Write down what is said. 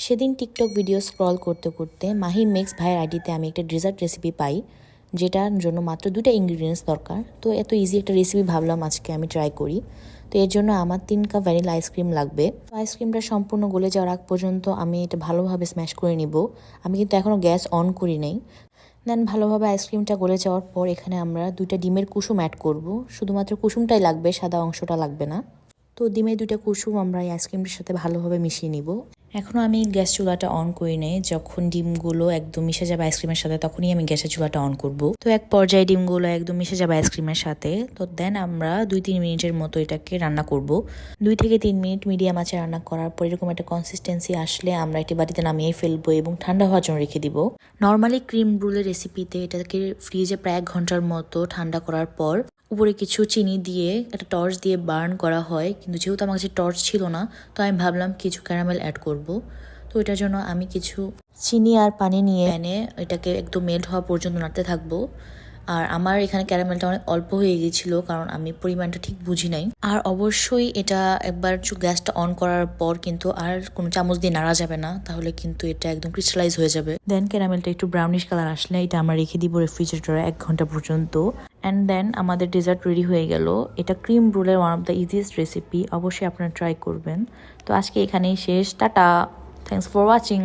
সেদিন TikTok video scroll করতে করতে মাহি মেক্স ভাইয়ের আইডিতে আমি একটা ডেজার্ট রেসিপি পাই, যেটার জন্য মাত্র 2টা ইনগ্রিডিয়েন্টস দরকার। তো এত ইজি একটা রেসিপি ভাবলাম আজকে আমি ট্রাই করি। তো এর জন্য আমার 3 কাপ ভ্যানিলা আইসক্রিম লাগবে। আইসক্রিমটা সম্পূর্ণ গলে যাওয়ার আগ পর্যন্ত আমি এটা ভালোভাবে স্ম্যাশ করে নিব। আমি কিন্তু এখনও গ্যাস অন করি নাই। দেন ভালোভাবে আইসক্রিমটা গলে যাওয়ার পর এখানে আমরা 2টা ডিমের কুসুম অ্যাড করব। শুধুমাত্র কুসুমটাই লাগবে, সাদা অংশটা লাগবে না। তো ডিমের 2টা কুসুম আমরা এই আইসক্রিমটার সাথে ভালোভাবে মিশিয়ে নিব। এখনও আমি গ্যাস চুলাটা অন করি নাই। যখন ডিমগুলো একদম মিশে যাবে আইসক্রিমের সাথে তখনই আমি গ্যাসের চুলাটা অন করব। তো এক পর্যায়ে ডিমগুলো একদম মিশে যাবে আইসক্রিমের সাথে। তো দেন আমরা 2-3 মিনিটের মতো এটাকে রান্না করব। 2 থেকে 3 মিনিট মিডিয়াম আঁচে রান্না করার পর এরকম একটা কনসিস্টেন্সি আসলে আমরা একটি বাটিতে নামিয়ে ফেলবো এবং ঠান্ডা হওয়ার জন্য রেখে দিব। নর্মালি ক্রিম রোলের রেসিপিতে এটাকে ফ্রিজে প্রায় 1 ঘন্টার মতো ঠান্ডা করার পর উপরে কিছু চিনি দিয়ে একটা টর্চ দিয়ে বার্ন করা হয়, কিন্তু যেহেতু আমার কাছে টর্চ ছিল না তো আমি ভাবলাম কিছু ক্যারামেল অ্যাড করব। তো এটার জন্য আমি কিছু চিনি আর পানি নিয়ে এনে এটাকে একদম মেল্ট হওয়া পর্যন্ত নাড়তে থাকবো। আর আমার এখানে ক্যারামেলটা অনেক অল্প হয়ে গিয়েছিল, কারণ আমি পরিমাণটা ঠিক বুঝি নাই। আর অবশ্যই এটা একবার গ্যাসটা অন করার পর কিন্তু আর কোনো চামচ দিয়ে নাড়া যাবে না, তাহলে কিন্তু এটা একদম ক্রিস্টালাইজ হয়ে যাবে। দেন ক্যারামেলটা একটু ব্রাউনিশ কালার আসলে এটা আমরা রেখে দিব রেফ্রিজারেটরে 1 ঘন্টা পর্যন্ত। অ্যান্ড দেন আমাদের ডেজার্ট রেডি হয়ে গেল। এটা ক্রিম রোলের one of the easiest recipe, অবশ্যই আপনারা ট্রাই করবেন। তো আজকে এখানেই শেষ, টাটা, থ্যাংকস ফর ওয়াচিং।